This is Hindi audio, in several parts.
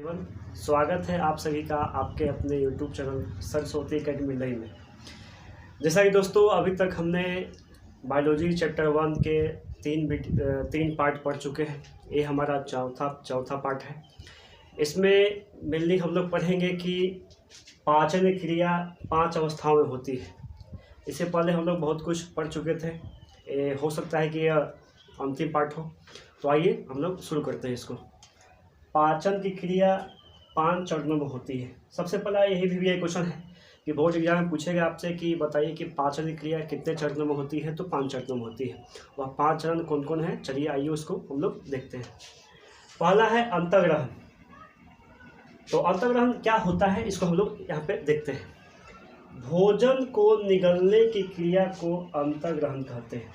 एवं स्वागत है आप सभी का आपके अपने YouTube चैनल सरस्वती एकेडमी नई में। जैसा कि दोस्तों अभी तक हमने बायोलॉजी चैप्टर 1 के तीन पार्ट पढ़ चुके हैं। ये हमारा चौथा पार्ट है। इसमें मेनली हम लोग पढ़ेंगे कि पाचन क्रिया 5 अवस्थाओं में होती है। इससे पहले हम लोग बहुत कुछ पढ़ चुके थे। हो सकता है कि यह अंतिम पार्ट हो, तो आइए हम लोग शुरू करते हैं इसको। पाचन की क्रिया 5 चरणों में होती है। सबसे पहला यही भी क्वेश्चन है कि बोर्ड एग्जाम में पूछेगा आपसे कि बताइए कि पाचन की क्रिया कितने चरणों में होती है, तो 5 चरणों में होती है। वह 5 चरण कौन कौन है, चलिए आइए उसको हम लोग देखते हैं। पहला है अंतर्ग्रहण। तो अंतर्ग्रहण क्या होता है, इसको हम लोग यहाँ पे देखते हैं। भोजन को निगलने की क्रिया को अंतर्ग्रहण कहते हैं।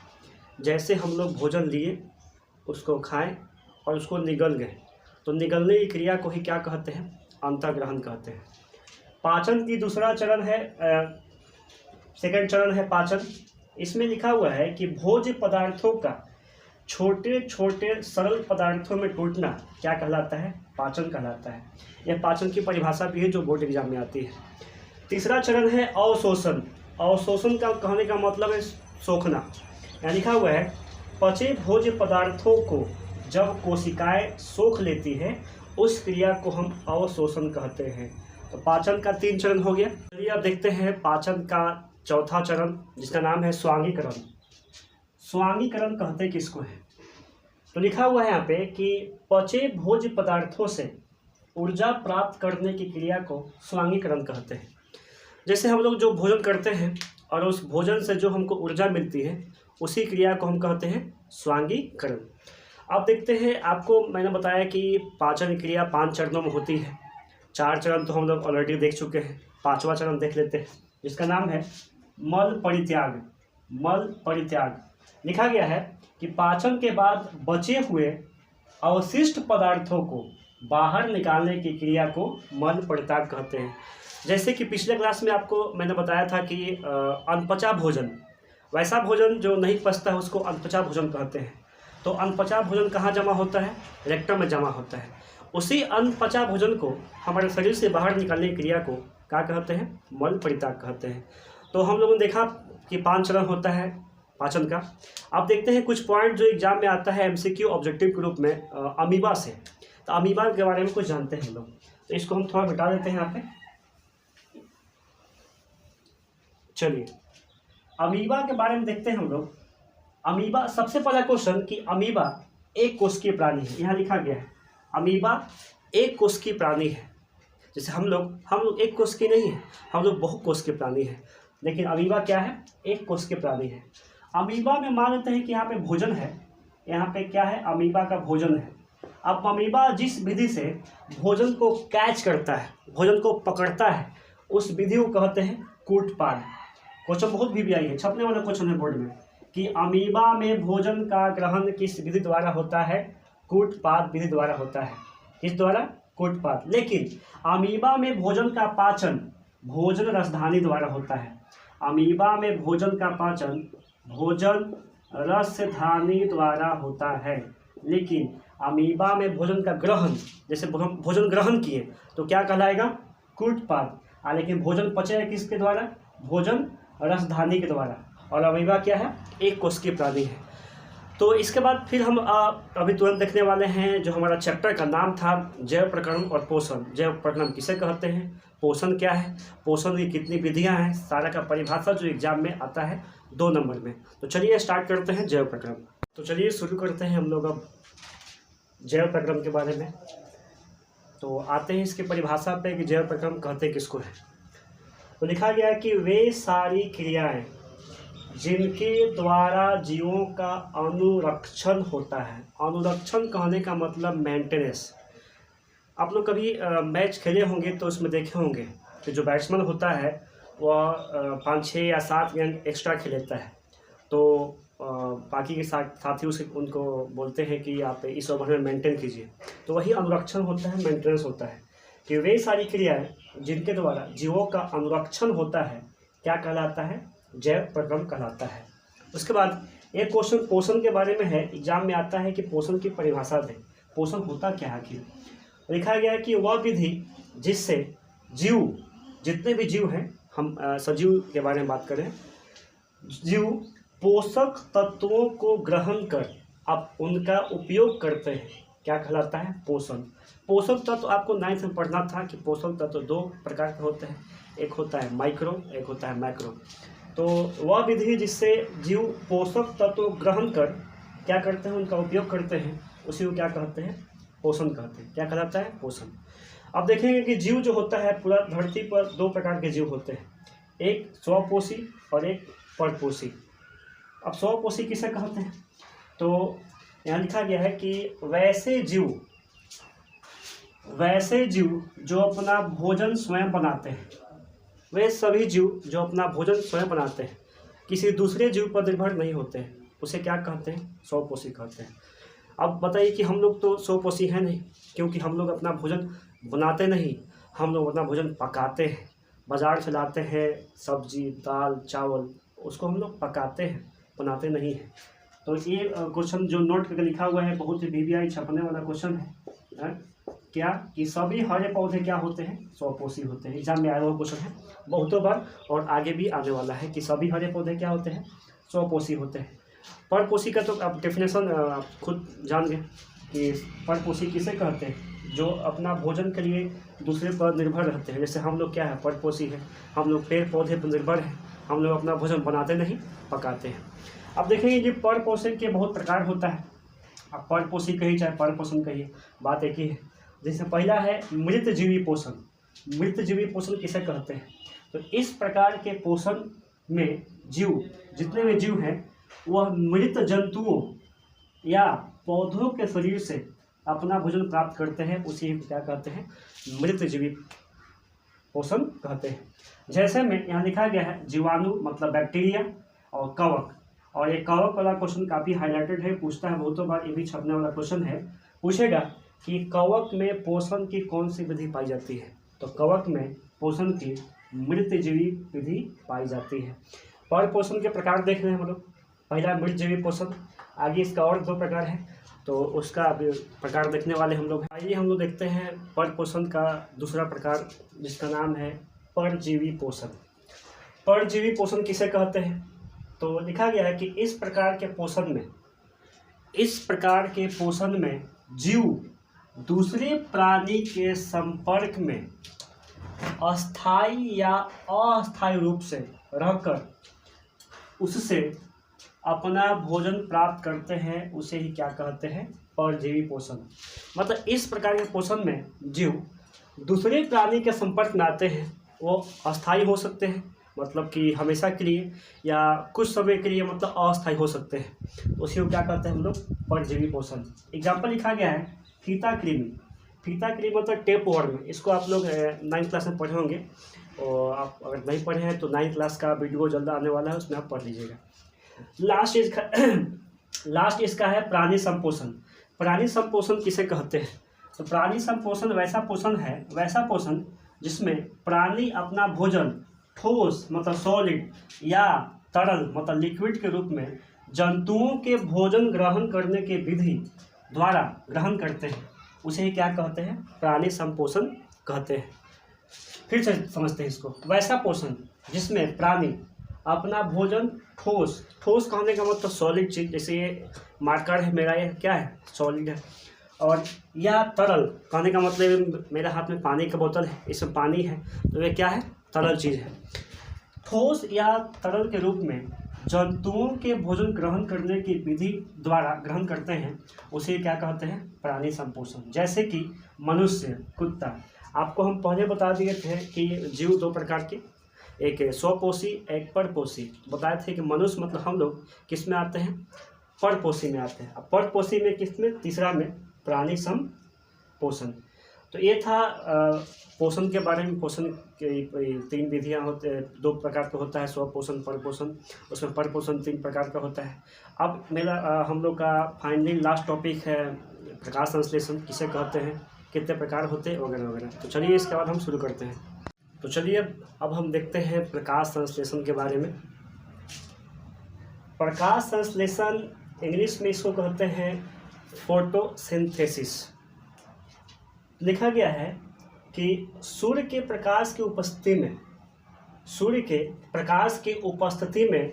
जैसे हम लोग भोजन लिए, उसको खाएं और उसको निगल गए, तो निगलने की क्रिया को ही क्या कहते हैं, अंतर्ग्रहण कहते हैं। पाचन की दूसरा चरण है, सेकंड चरण है पाचन। इसमें लिखा हुआ है कि भोज्य पदार्थों का छोटे छोटे सरल पदार्थों में टूटना क्या कहलाता है, पाचन कहलाता है। यह पाचन की परिभाषा भी है जो बोर्ड एग्जाम में आती है। तीसरा चरण है अवशोषण। अवशोषण का कहने का मतलब है सोखना। यहाँ लिखा हुआ है पचे भोज्य पदार्थों को जब कोशिकाएं सोख लेती है उस क्रिया को हम अवशोषण कहते हैं। तो पाचन का 3 चरण हो गया। चलिए अब देखते हैं पाचन का चौथा चरण, जिसका नाम है स्वांगीकरण। स्वांगीकरण कहते किसको है, तो लिखा हुआ है यहाँ पे कि पचे भोज्य पदार्थों से ऊर्जा प्राप्त करने की क्रिया को स्वांगीकरण कहते हैं। जैसे हम लोग जो भोजन करते हैं और उस भोजन से जो हमको ऊर्जा मिलती है, उसी क्रिया को हम कहते हैं स्वांगीकरण। अब देखते हैं, आपको मैंने बताया कि पाचन क्रिया 5 चरणों में होती है। 4 चरण तो हम लोग ऑलरेडी देख चुके हैं। 5वां चरण देख लेते हैं, जिसका नाम है मल परित्याग। मल परित्याग लिखा गया है कि पाचन के बाद बचे हुए अवशिष्ट पदार्थों को बाहर निकालने की क्रिया को मल परित्याग कहते हैं। जैसे कि पिछले क्लास में आपको मैंने बताया था कि अनपचा भोजन, वैसा भोजन जो नहीं पचता है उसको अनपचा भोजन कहते हैं। तो अनपचा भोजन कहाँ जमा होता है, रेक्टम में जमा होता है। उसी अनपचा भोजन को हमारे शरीर से बाहर निकालने की क्रिया को क्या कहते हैं, मल परित्याग कहते हैं। तो हम लोगों ने देखा कि 5 चरण होता है पाचन का। अब देखते हैं कुछ पॉइंट जो एग्जाम में आता है MCQ ऑब्जेक्टिव के रूप में अमीबा से। तो अमीबा के बारे में कुछ जानते हैं हम लोग, तो इसको हम थोड़ा मिटा देते हैं यहाँ पे। चलिए अमीबा के बारे में देखते हैं हम लोग। अमीबा, सबसे पहला क्वेश्चन कि अमीबा एक कोशिकीय प्राणी है। यहाँ लिखा गया है अमीबा एक कोशिकीय प्राणी है। जैसे हम लोग एक कोशिकीय नहीं है, हम लोग बहुकोशिकीय प्राणी है। लेकिन अमीबा क्या है, एक कोशिकीय प्राणी है। अमीबा में मान लेते हैं कि यहाँ पे भोजन है, यहाँ पे क्या है, अमीबा का भोजन है। अब अमीबा जिस विधि से भोजन को कैच करता है, भोजन को पकड़ता है, उस विधि को कहते हैं कूटपाद। क्वेश्चन बहुत भी आई है, छपने वाला क्वेश्चन है बोर्ड में कि अमीबा में भोजन का ग्रहण किस विधि द्वारा होता है, कूटपाद विधि द्वारा होता है। किस द्वारा, कूटपाद। लेकिन अमीबा में भोजन का पाचन भोजन रसधानी द्वारा होता है। अमीबा में भोजन का पाचन भोजन रसधानी द्वारा होता है। लेकिन अमीबा में भोजन का ग्रहण, जैसे भोजन ग्रहण किए तो क्या कहलाएगा, कूटपाद। लेकिन भोजन पचेगा किसके द्वारा, भोजन रसधानी के द्वारा। और अमीबा क्या है, एक कोशिकीय प्राणी है। तो इसके बाद फिर हम अभी तुरंत देखने वाले हैं जो हमारा चैप्टर का नाम था जैव प्रकरण और पोषण। जैव प्रकरण किसे कहते हैं, पोषण क्या है, पोषण की कितनी विधियां हैं, सारा का परिभाषा जो एग्जाम में आता है 2 नंबर में। तो चलिए स्टार्ट करते हैं जैव प्रकरण। तो चलिए शुरू करते हैं हम लोग अब जैव प्रकरण के बारे में। तो आते हैं इसकी परिभाषा पे कि जैव प्रकरण कहते किसको है। तो लिखा गया है कि वे सारी क्रियाएं जिनके द्वारा जीवों का अनुरक्षण होता है। अनुरक्षण कहने का मतलब मेंटेनेंस। आप लोग कभी मैच खेले होंगे तो उसमें देखे होंगे कि जो बैट्समैन होता है वह 5, 6 या 7 गेंद एक्स्ट्रा खेलता है, तो बाकी के साथी उनको बोलते हैं कि आप इस ओवर में मेंटेन कीजिए। तो वही अनुरक्षण होता है, मेंटेनेंस होता है कि वे सारी क्रियाएं जिनके द्वारा जीवों का अनुरक्षण होता है क्या कहलाता है, जैव प्रकरण कहलाता है। उसके बाद एक क्वेश्चन पोषण के बारे में है, एग्जाम में आता है कि पोषण की परिभाषा दें। पोषण होता क्या है आखिर। लिखा गया है कि वह विधि जिससे जीव, जितने भी जीव हैं, हम सजीव के बारे में बात करें, जीव पोषक तत्वों को ग्रहण कर अब उनका उपयोग करते हैं, क्या कहलाता है? पोषण। पोषक तत्व आपको 9th में पढ़ना था कि पोषक तत्व 2 प्रकार के होते हैं, एक होता है माइक्रो, एक होता है मैक्रो। तो वह विधि जिससे जीव पोषक तत्व ग्रहण कर क्या करते हैं, उनका उपयोग करते हैं, उसी को क्या कहते हैं? पोषण कहते हैं। क्या कहलाता है? पोषण। अब देखेंगे कि जीव जो होता है पूरा धरती पर 2 प्रकार के जीव होते हैं, एक स्वपोषी और एक परपोषी। अब स्वपोषी किसे कहते हैं? तो यहाँ लिखा गया है कि वैसे जीव जो अपना भोजन स्वयं बनाते हैं, वे सभी जीव जो अपना भोजन स्वयं बनाते हैं, किसी दूसरे जीव पर निर्भर नहीं होते हैं, उसे क्या कहते हैं? स्वपोषी कहते हैं। अब बताइए कि हम लोग तो स्वपोषी हैं नहीं, क्योंकि हम लोग अपना भोजन बनाते नहीं, हम लोग अपना भोजन पकाते हैं, बाजार से लाते हैं सब्जी, दाल, चावल, उसको हम लोग पकाते हैं, बनाते नहीं हैं। तो ये क्वेश्चन जो नोट करके लिखा हुआ है बहुत ही BBI छपने वाला क्वेश्चन है, क्या कि सभी हरे पौधे क्या होते हैं? स्वपोषी होते हैं। एग्जाम में आया हुआ क्वेश्चन है बहुतों बार और आगे भी आने वाला है कि सभी हरे पौधे क्या होते हैं? स्वपोषी होते हैं। परपोषी का तो आप डेफिनेशन खुद जान गए कि परपोषी किसे कहते हैं? जो अपना भोजन के लिए दूसरे पर निर्भर रहते हैं। जैसे हम लोग क्या है? परपोषी है, हम लोग पेड़ पौधे पर निर्भर हैं, हम लोग अपना भोजन बनाते नहीं, पकाते हैं। अब देखेंगे कि परपोषण के बहुत प्रकार होता है। अब परपोषी कहिए चाहे परपोषण कहिए, बात एक ही है। जैसे पहला है मृतजीवी पोषण। मृतजीवी पोषण किसे कहते हैं? तो इस प्रकार के पोषण में जीव, जितने भी जीव हैं, वह मृत जंतुओं या पौधों के शरीर से अपना भोजन प्राप्त करते हैं, उसी को क्या कहते हैं? मृतजीवी पोषण कहते हैं। जैसे में यहाँ लिखा गया है जीवाणु मतलब बैक्टीरिया और कवक, और ये कवक वाला क्वेश्चन काफ़ी हाईलाइटेड है, पूछता है बहुतों बार, ये भी छपने वाला क्वेश्चन है। पूछेगा कि कवक में पोषण की कौन सी विधि पाई जाती है? तो कवक में पोषण की मृतजीवी विधि पाई जाती है। परपोषण के प्रकार देख रहे हैं हम लोग। पहला मृतजीवी पोषण, आगे इसका और 2 प्रकार है, तो उसका अभी प्रकार देखने वाले हम लोग। आइए हम लोग देखते हैं परपोषण का दूसरा प्रकार, जिसका नाम है परजीवी पोषण। परजीवी पोषण किसे कहते हैं? तो लिखा गया है कि इस प्रकार के पोषण में जीव दूसरे प्राणी के संपर्क में अस्थायी या अस्थायी रूप से रहकर उससे अपना भोजन प्राप्त करते हैं, उसे ही क्या कहते हैं? परजीवी पोषण। मतलब इस प्रकार के पोषण में जीव दूसरे प्राणी के संपर्क में आते हैं, वो अस्थायी हो सकते हैं, मतलब कि हमेशा के लिए, या कुछ समय के लिए मतलब अस्थायी हो सकते हैं, उसी को क्या कहते हैं हम लोग? परजीवी पोषण। एग्जाम्पल लिखा गया है फीता कृमि। फीता कृमि मतलब टेप वर्म। इसको आप लोग 9th क्लास में पढ़े होंगे, और आप अगर नहीं पढ़े हैं तो 9th क्लास का वीडियो जल्द आने वाला है, उसमें आप पढ़ लीजिएगा। लास्ट इसका है प्राणी संपोषण। प्राणी संपोषण किसे कहते हैं? तो प्राणी संपोषण वैसा पोषण जिसमें प्राणी अपना भोजन ठोस मतलब सॉलिड या तरल मतलब लिक्विड के रूप में जंतुओं के भोजन ग्रहण करने के विधि द्वारा ग्रहण करते हैं, उसे ही क्या कहते हैं? प्राणी संपोषण कहते हैं। फिर से समझते हैं इसको। वैसा पोषण जिसमें प्राणी अपना भोजन ठोस कहने का मतलब सॉलिड चीज, जैसे ये मार्कर है मेरा, ये क्या है? सॉलिड है। और या तरल कहने का मतलब मेरे हाथ में पानी का बोतल है, इसमें पानी है, तो ये क्या है? तरल चीज़ है। ठोस या तरल के रूप में जंतुओं के भोजन ग्रहण करने की विधि द्वारा ग्रहण करते हैं, उसे क्या कहते हैं? प्राणी संपोषण। जैसे कि मनुष्य, कुत्ता। आपको हम पहले बता दिए थे कि जीव 2 प्रकार के, एक स्वपोषी, एक परपोषी। बताए थे कि मनुष्य मतलब हम लोग किस में आते हैं? परपोषी में आते हैं। अब परपोषी में किस में? तीसरा में प्राणी संपोषण। तो ये था पोषण के बारे में। पोषण के 3 विधियाँ होते हैं, 2 प्रकार का होता है, स्वपोषण, परपोषण। उसमें परपोषण 3 प्रकार का होता है। अब मेरा हम लोग का फाइनली लास्ट टॉपिक है प्रकाश संश्लेषण किसे कहते हैं, कितने प्रकार होते हैं, वगैरह वगैरह। तो चलिए इसके बाद हम शुरू करते हैं। तो चलिए अब हम देखते हैं प्रकाश संश्लेषण के बारे में। प्रकाश संश्लेषण इंग्लिश में इसको कहते हैं फोटोसिंथेसिस। लिखा गया है कि सूर्य के प्रकाश की उपस्थिति में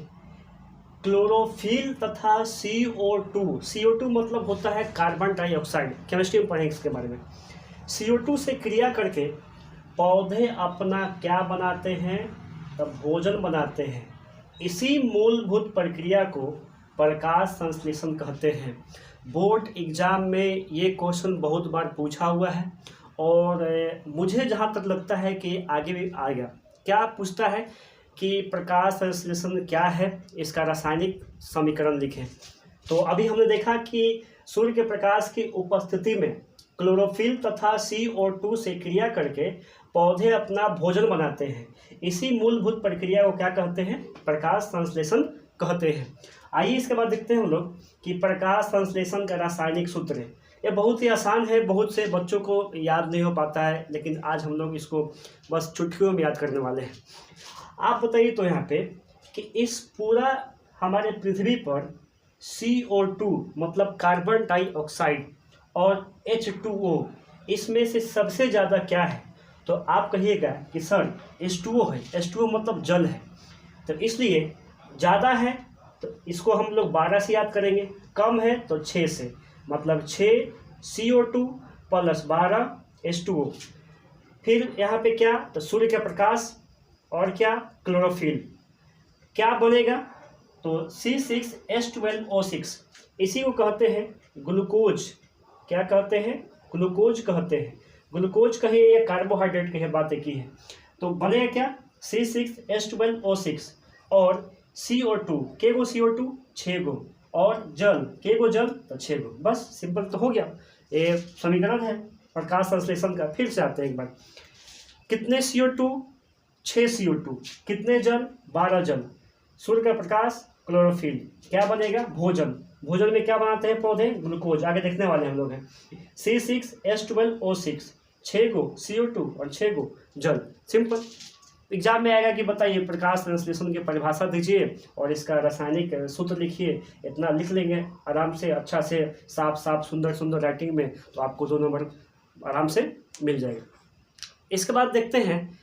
क्लोरोफिल तथा CO2 मतलब होता है कार्बन डाइऑक्साइड, केमिस्ट्री में पढ़ेंगे इसके बारे में। CO2 से क्रिया करके पौधे अपना क्या बनाते हैं? तब भोजन बनाते हैं। इसी मूलभूत प्रक्रिया को प्रकाश संश्लेषण कहते हैं। बोर्ड एग्जाम में ये क्वेश्चन बहुत बार पूछा हुआ है और मुझे जहाँ तक लगता है कि आगे भी आएगा। क्या पूछता है कि प्रकाश संश्लेषण क्या है, इसका रासायनिक समीकरण लिखें। तो अभी हमने देखा कि सूर्य के प्रकाश की उपस्थिति में क्लोरोफिल तथा CO2 से क्रिया करके पौधे अपना भोजन बनाते हैं। इसी मूलभूत प्रक्रिया को क्या कहते हैं? प्रकाश संश्लेषण कहते हैं। आइए इसके बाद देखते हैं हम लोग कि प्रकाश संश्लेषण का रासायनिक सूत्र है। ये बहुत ही आसान है, बहुत से बच्चों को याद नहीं हो पाता है, लेकिन आज हम लोग इसको बस चुटकियों में याद करने वाले हैं। आप बताइए तो यहाँ पे कि इस पूरा हमारे पृथ्वी पर CO2 मतलब कार्बन डाइऑक्साइड और H2O इसमें से सबसे ज़्यादा क्या है? तो आप कहिएगा कि सर H2O है। H2O मतलब जल है, तो इसलिए ज़्यादा है तो इसको हम लोग 12 से याद करेंगे, कम है तो 6 से, मतलब 6 CO2 प्लस 12 H2O। फिर यहाँ पे क्या? तो सूर्य का प्रकाश और क्या? क्लोरोफिल। क्या बनेगा? तो C6H12O6, इसी को कहते हैं ग्लूकोज। क्या कहते हैं? ग्लूकोज कहते हैं। ग्लूकोज कहिए या कार्बोहाइड्रेट कहिए, बातें की है। तो बनेगा क्या? C6H12O6 और CO2, के गो CO2? 6 गो, और जल, के गो जल? तो 6 गो। बस सिंपल तो हो गया, ये समीकरण है प्रकाश संश्लेषण का। फिर से आते हैं एक बार, कितने CO2? 6 CO2, कितने जल? 12 जल। सूर्य का प्रकाश, क्लोरोफिल, क्या बनेगा? भोजन। भोजन में क्या बनाते हैं पौधे? ग्लूकोज। आगे देखने वाले हम लोग हैं। C6H12O6, 6 गो CO2 और 6 गो जल। सिंपल। एग्जाम में आएगा कि बताइए प्रकाश संश्लेषण की परिभाषा दीजिए और इसका रासायनिक सूत्र लिखिए। इतना लिख लेंगे आराम से, अच्छा से, साफ साफ सुंदर सुंदर राइटिंग में, तो आपको 2 नंबर आराम से मिल जाएगा। इसके बाद देखते हैं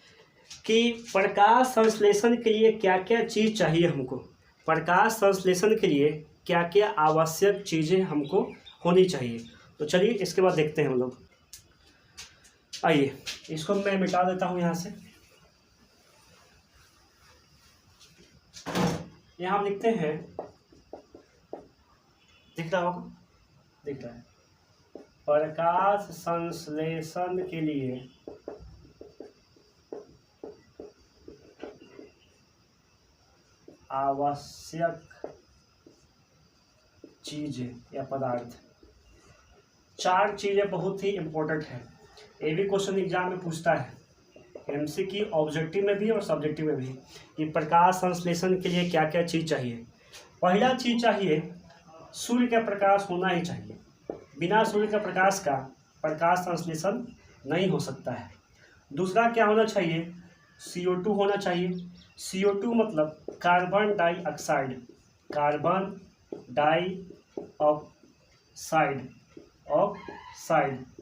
कि प्रकाश संश्लेषण के लिए क्या क्या चीज़ चाहिए हमको। प्रकाश संश्लेषण के लिए क्या क्या आवश्यक चीज़ें हमको होनी चाहिए। तो चलिए इसके बाद देखते हैं हम लोग। आइए इसको मैं मिटा देता हूँ यहाँ से। यहाँ हम लिखते हैं, दिख रहा होगा? दिख रहा है। प्रकाश संश्लेषण के लिए आवश्यक चीजें या पदार्थ, 4 चीजें बहुत ही इंपॉर्टेंट है। ये भी क्वेश्चन एग्जाम में पूछता है, MCQ ऑब्जेक्टिव में भी और सब्जेक्टिव में भी, कि प्रकाश संश्लेषण के लिए क्या क्या चीज़ चाहिए। पहला चीज़ चाहिए, सूर्य का प्रकाश होना ही चाहिए। बिना सूर्य का प्रकाश का प्रकाश संश्लेषण नहीं हो सकता है। दूसरा क्या होना चाहिए? CO2 होना चाहिए। CO2 मतलब carbon dioxide, carbon dioxide,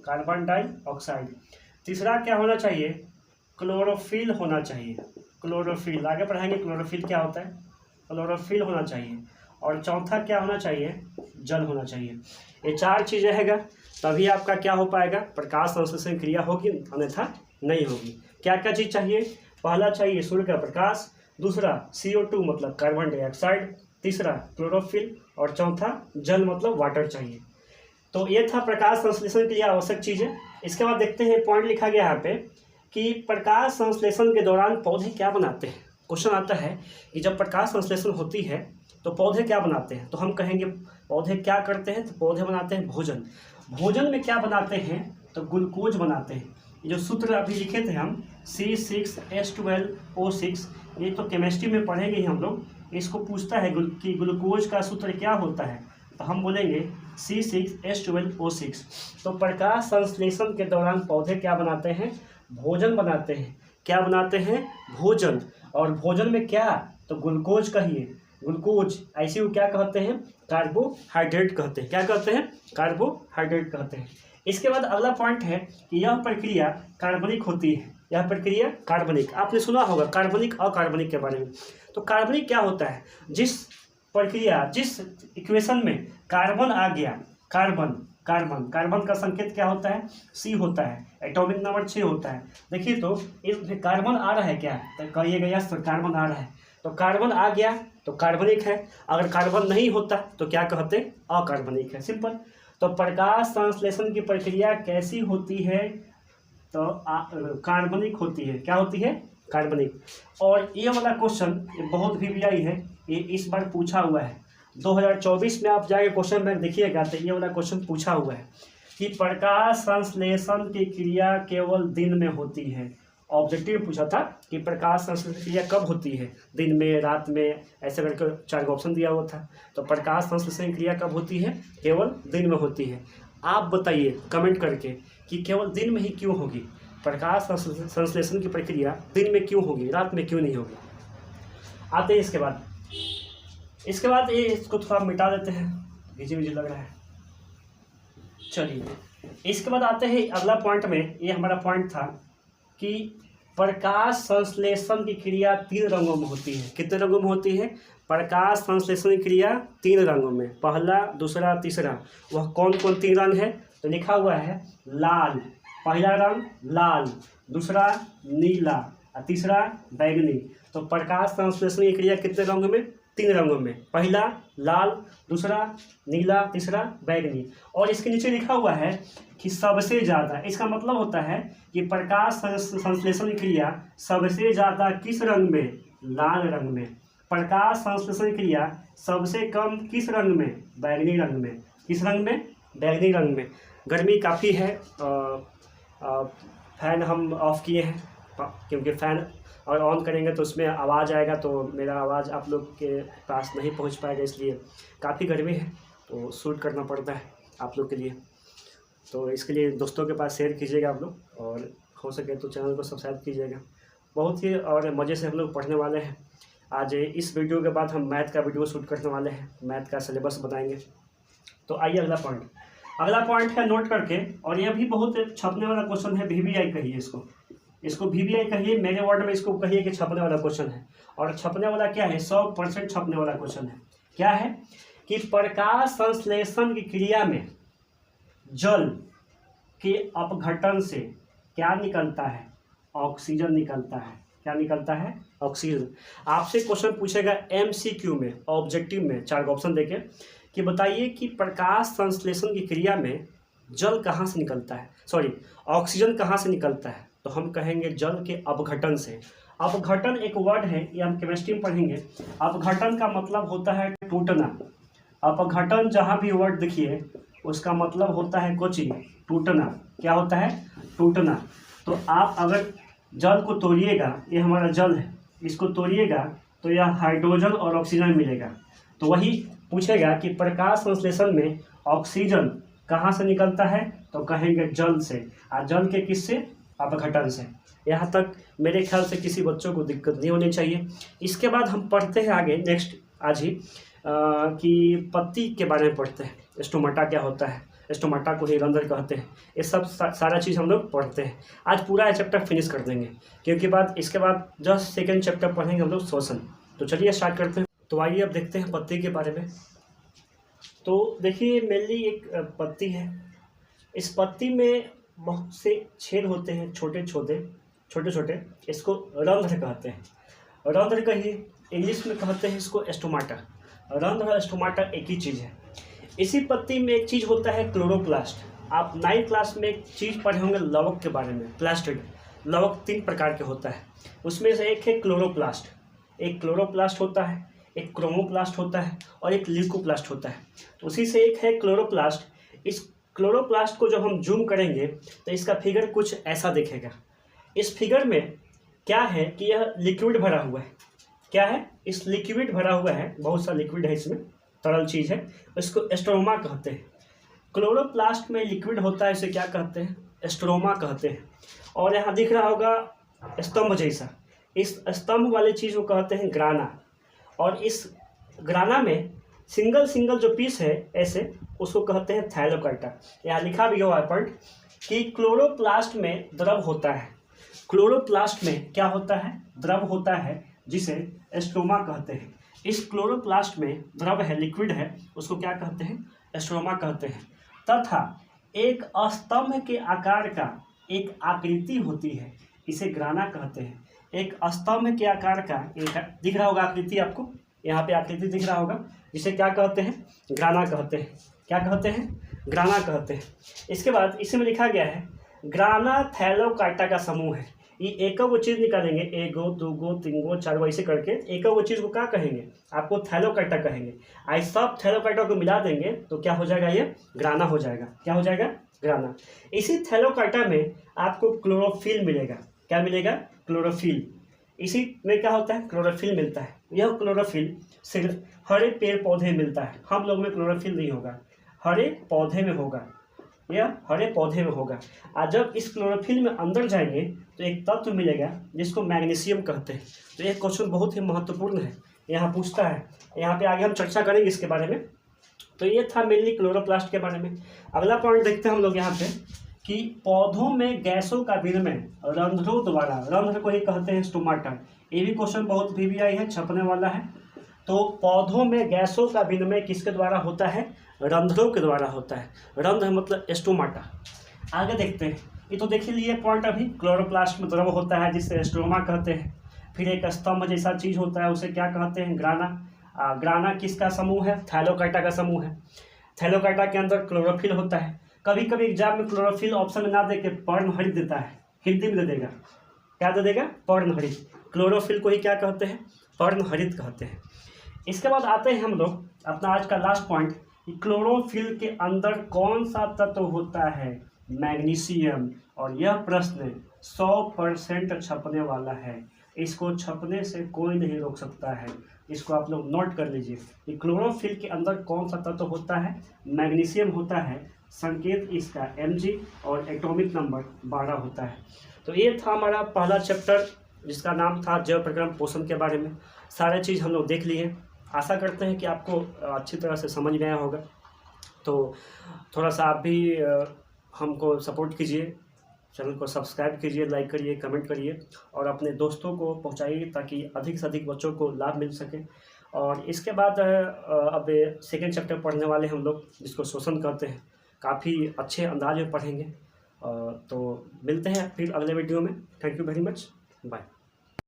carbon dioxide. तीसरा क्या होना चाहिए? क्लोरोफिल होना चाहिए। क्लोरोफिल आगे पढ़ाएंगे, क्लोरोफिल क्या होता है। क्लोरोफिल होना चाहिए। और चौथा क्या होना चाहिए? जल होना चाहिए। ये 4 चीज़ रहेगा तभी आपका क्या हो पाएगा? प्रकाश संश्लेषण क्रिया होगी, अन्यथा नहीं होगी। क्या क्या चीज़ चाहिए? पहला चाहिए सूर्य का प्रकाश, दूसरा CO2 मतलब कार्बन डाइऑक्साइड, तीसरा क्लोरोफिल और चौथा जल मतलब वाटर चाहिए। तो ये था प्रकाश संश्लेषण के लिए आवश्यक चीज़ें। इसके बाद देखते हैं, पॉइंट लिखा गया यहाँ पे कि प्रकाश संश्लेषण के दौरान पौधे क्या बनाते हैं। क्वेश्चन आता है कि जब प्रकाश संश्लेषण होती है तो पौधे क्या बनाते हैं। तो हम कहेंगे पौधे क्या करते हैं, तो पौधे बनाते हैं भोजन। भोजन में क्या बनाते हैं? तो ग्लूकोज बनाते हैं। ये जो सूत्र अभी लिखे थे हम C6H12O6, ये तो केमिस्ट्री में पढ़ेंगे ही हम लोग। इसको पूछता है कि ग्लूकोज का सूत्र क्या होता है, तो हम बोलेंगे C6H12O6। तो प्रकाश संश्लेषण के दौरान पौधे क्या बनाते हैं? भोजन बनाते हैं। क्या बनाते हैं? भोजन। और भोजन में क्या? तो ग्लूकोज कहिए, ग्लूकोज। ऐसे वो क्या कहते हैं? कार्बोहाइड्रेट कहते हैं। क्या कहते हैं? कार्बोहाइड्रेट कहते हैं। इसके बाद अगला पॉइंट है कि यह प्रक्रिया कार्बनिक होती है। यह प्रक्रिया कार्बनिक, आपने सुना होगा कार्बनिक अकार्बनिक के बारे में। तो कार्बनिक क्या होता है? जिस प्रक्रिया, जिस इक्वेशन में कार्बन आ गया, कार्बन कार्बन कार्बन का संकेत क्या होता है? C होता है, एटॉमिक नंबर 6 होता है। देखिए तो इसमें कार्बन आ रहा है क्या? तो कहिएगा यस सर कार्बन आ रहा है। तो कार्बन आ गया तो कार्बनिक है, अगर कार्बन नहीं होता तो क्या कहते? अकार्बनिक है, सिंपल। तो प्रकाश संश्लेषण की प्रक्रिया कैसी होती है? तो कार्बनिक होती है। क्या होती है? कार्बनिक। और ये वाला क्वेश्चन बहुत VVI है, ये इस बार पूछा हुआ है 2024 में। आप जाके क्वेश्चन बैंक देखिएगा तो ये वाला क्वेश्चन पूछा हुआ है कि प्रकाश संश्लेषण की क्रिया केवल दिन में होती है। ऑब्जेक्टिव पूछा था कि प्रकाश संश्लेषण क्रिया कब होती है? दिन में, रात में, ऐसे करके 4 ऑप्शन दिया हुआ था। तो प्रकाश संश्लेषण क्रिया कब होती है? केवल दिन में होती है। आप बताइए कमेंट करके कि केवल दिन में ही क्यों होगी? प्रकाश संश्लेषण की प्रक्रिया दिन में क्यों होगी, रात में क्यों नहीं होगी? आते हैं इसके बाद ये इसको थोड़ा मिटा देते हैं, मुझे लग रहा है। चलिए इसके बाद आते हैं अगला पॉइंट में। ये हमारा पॉइंट था कि प्रकाश संश्लेषण की क्रिया 3 रंगों में होती है। कितने रंगों में होती है? प्रकाश संश्लेषण की क्रिया 3 रंगों में, पहला, दूसरा, तीसरा। वह कौन कौन 3 रंग है? तो लिखा हुआ है लाल, पहला रंग लाल, दूसरा नीला और तीसरा बैंगनी। तो प्रकाश संश्लेषण की क्रिया कितने रंगों में? 3 रंगों में, पहला लाल, दूसरा नीला, तीसरा बैंगनी। और इसके नीचे लिखा हुआ है कि सबसे ज़्यादा, इसका मतलब होता है कि प्रकाश संश्लेषण की क्रिया सबसे ज़्यादा किस रंग में? लाल रंग में। प्रकाश संश्लेषण क्रिया सबसे कम किस रंग में? बैंगनी रंग में। किस रंग में? बैंगनी रंग में। गर्मी काफ़ी है, फैन हम ऑफ किए हैं क्योंकि फ़ैन और ऑन करेंगे तो उसमें आवाज़ आएगा, तो मेरा आवाज़ आप लोग के पास नहीं पहुंच पाएगा, इसलिए काफ़ी गर्मी है तो शूट करना पड़ता है आप लोग के लिए। तो इसके लिए दोस्तों के पास शेयर कीजिएगा आप लोग, और हो सके तो चैनल को सब्सक्राइब कीजिएगा। बहुत ही और मज़े से हम लोग पढ़ने वाले हैं। आज इस वीडियो के बाद हम मैथ का वीडियो शूट करने वाले हैं, मैथ का सिलेबस बताएंगे। तो आइए अगला पॉइंट है, नोट करके। और यह भी बहुत छपने वाला क्वेश्चन है, VVI कहिए इसको VVI कहिए, मेरे वर्ड में इसको कहिए कि छपने वाला क्वेश्चन है। और छपने वाला क्या है? 100% छपने वाला क्वेश्चन है। क्या है कि प्रकाश संश्लेषण की क्रिया में जल के अपघटन से क्या निकलता है? ऑक्सीजन निकलता है। क्या निकलता है? ऑक्सीजन। आपसे क्वेश्चन पूछेगा MCQ में, ऑब्जेक्टिव में, 4 ऑप्शन देके कि बताइए कि प्रकाश संश्लेषण की क्रिया में जल कहाँ से निकलता है, ऑक्सीजन कहाँ से निकलता है? तो हम कहेंगे जल के अपघटन से। अपघटन एक वर्ड है, ये हम केमिस्ट्री में पढ़ेंगे। अपघटन का मतलब होता है टूटना। अपघटन जहाँ भी वर्ड देखिए उसका मतलब होता है कोची, टूटना। क्या होता है? टूटना। तो आप अगर जल को तोड़िएगा, ये हमारा जल है, इसको तोड़िएगा तो यह हाइड्रोजन और ऑक्सीजन मिलेगा। तो वही पूछेगा कि प्रकाश संश्लेषण में ऑक्सीजन कहाँ से निकलता है? तो कहेंगे जल से। और जल के किससे? अपघटन से। यहाँ तक मेरे ख्याल से किसी बच्चों को दिक्कत नहीं होनी चाहिए। इसके बाद हम पढ़ते हैं आगे, नेक्स्ट आज ही कि पत्ती के बारे में पढ़ते हैं। स्टोमाटा क्या होता है, स्टोमाटा को ही रंध्र कहते हैं। ये सब सारा चीज़ हम लोग पढ़ते हैं। आज पूरा चैप्टर फिनिश कर देंगे, क्योंकि इसके बाद जस्ट सेकेंड चैप्टर पढ़ेंगे हम लोग श्वसन। तो चलिए स्टार्ट करते हैं। तो आइए अब देखते हैं पत्ती के बारे में। तो देखिए मेनली एक पत्ती है। इस पत्ती में बहुत से छेद होते हैं, छोटे छोटे। इसको रंध्र कहते हैं। रंध्र कहिए, इंग्लिश में कहते हैं इसको स्टोमाटा। रंध्र और स्टोमाटा एक ही चीज़ है। इसी पत्ती में एक चीज़ होता है क्लोरोप्लास्ट। आप 9th क्लास में एक चीज़ पढ़े होंगे लवक के बारे में, प्लास्टिड। लवक 3 प्रकार के होता है, उसमें से एक है क्लोरोप्लास्ट। एक क्लोरोप्लास्ट होता है, एक क्रोमोप्लास्ट होता है और एक ल्यूकोप्लास्ट होता है। तो उसी से एक है क्लोरोप्लास्ट। इस क्लोरोप्लास्ट को जब हम जूम करेंगे तो इसका फिगर कुछ ऐसा दिखेगा। इस फिगर में क्या है कि यह लिक्विड भरा हुआ है। क्या है? इस लिक्विड भरा हुआ है, बहुत सा लिक्विड है इसमें, तरल चीज़ है, इसको स्ट्रोमा कहते हैं। क्लोरोप्लास्ट में लिक्विड होता है, इसे क्या कहते हैं? स्ट्रोमा कहते हैं। और यहाँ दिख रहा होगा स्तंभ जैसा, इस स्तंभ वाली चीज़ को कहते हैं ग्राना। और इस ग्राना में सिंगल जो पीस है ऐसे, उसको कहते हैं थैलोकाइटा। यहाँ लिखा भी हुआ है पॉइंट कि क्लोरोप्लास्ट में द्रव होता है। क्लोरोप्लास्ट में क्या होता है? द्रव होता है, जिसे स्ट्रोमा कहते हैं। इस क्लोरोप्लास्ट में द्रव है, लिक्विड है, उसको क्या कहते हैं? स्ट्रोमा कहते हैं। तथा एक स्तंभ के आकार का एक आकृति होती है, इसे ग्राना कहते हैं। एक स्तंभ के आकार का एक दिख रहा होगा आकृति आपको, यहाँ पे आकृति दिख रहा होगा, जिसे क्या कहते हैं? ग्राना कहते हैं। क्या कहते हैं? ग्राना कहते हैं। इसके बाद इसमें लिखा गया है ग्राना थैलोकाइटा का समूह है। ये एक वो चीज़ निकालेंगे, एगो दूगो तीनगो चारगो ऐसे करके एक वो चीज़ को क्या कहेंगे? आपको थैलोकाइटा कहेंगे। आई सब थैलोकाइटा को मिला देंगे तो क्या हो जाएगा? ये ग्राना हो जाएगा। क्या हो जाएगा? ग्राना। इसी थैलोकाइटा में आपको क्लोरोफिल मिलेगा। क्या मिलेगा? क्लोरोफिल। इसी में क्या होता है? क्लोरोफिल मिलता है। यह क्लोरोफिल सिर्फ हरे पेड़ पौधे मिलता है, हम लोग में क्लोरोफिल नहीं होगा, हरे पौधे में होगा, यह हरे पौधे में होगा। और जब इस क्लोरोफिल में अंदर जाएंगे तो एक तत्व मिलेगा जिसको मैग्नीशियम कहते हैं। तो ये क्वेश्चन बहुत ही महत्वपूर्ण है, यहाँ पूछता है। यहाँ पे आगे हम चर्चा करेंगे इसके बारे में। तो ये था मेनली क्लोरोप्लास्ट के बारे में। अगला पॉइंट देखते हैं हम लोग यहाँ पे कि पौधों में गैसों का विनिमय रंध्रों द्वारा, रंध्र को ही कहते हैं स्टोमाटा। ये भी क्वेश्चन बहुत VVI है, छपने वाला है। तो पौधों में गैसों का विनिमय किसके द्वारा होता है? रंध्रों के द्वारा होता है। रंध्र मतलब स्टोमाटा। आगे देखते हैं। ये तो देख लिए पॉइंट अभी, क्लोरोप्लास्ट में द्रव होता है जिसे स्ट्रोमा कहते हैं। फिर एक स्तंभ जैसा चीज होता है, उसे क्या कहते हैं? ग्राना। ग्राना किसका समूह है? थैलोकाइटा का समूह है। थैलोकाइटा के अंदर क्लोरोफिल होता है। कभी कभी एग्जाम में क्लोरोफिल ऑप्शन में ना दे के पर्णहरित देता है, हिंदी में दे देगा। क्या दे देगा? पर्णहरित। क्लोरोफिल को ही क्या कहते हैं? पर्णहरित कहते हैं। इसके बाद आते हैं हम लोग अपना आज का लास्ट पॉइंट, क्लोरोफिल के अंदर कौन सा तत्व होता है? मैग्नीशियम। और यह प्रश्न 100% छपने वाला है, इसको छपने से कोई नहीं रोक सकता है। इसको आप लोग नोट कर लीजिए कि क्लोरोफिल के अंदर कौन सा तत्व होता है? मैग्नीशियम होता है। संकेत इसका Mg और एटॉमिक नंबर 12 होता है। तो ये था हमारा पहला चैप्टर, जिसका नाम था जैव प्रक्रम पोषण के बारे में। सारे चीज़ हम लोग देख लिए। आशा करते हैं कि आपको अच्छी तरह से समझ में आया होगा। तो थोड़ा सा आप भी हमको सपोर्ट कीजिए, चैनल को सब्सक्राइब कीजिए, लाइक करिए, कमेंट करिए और अपने दोस्तों को पहुंचाइए ताकि अधिक से अधिक बच्चों को लाभ मिल सके। और इसके बाद अब सेकेंड चैप्टर पढ़ने वाले हम लोग, जिसको शोषण कहते हैं। काफ़ी अच्छे अंदाज में पढ़ेंगे। तो मिलते हैं फिर अगले वीडियो में। Thank you very much, bye.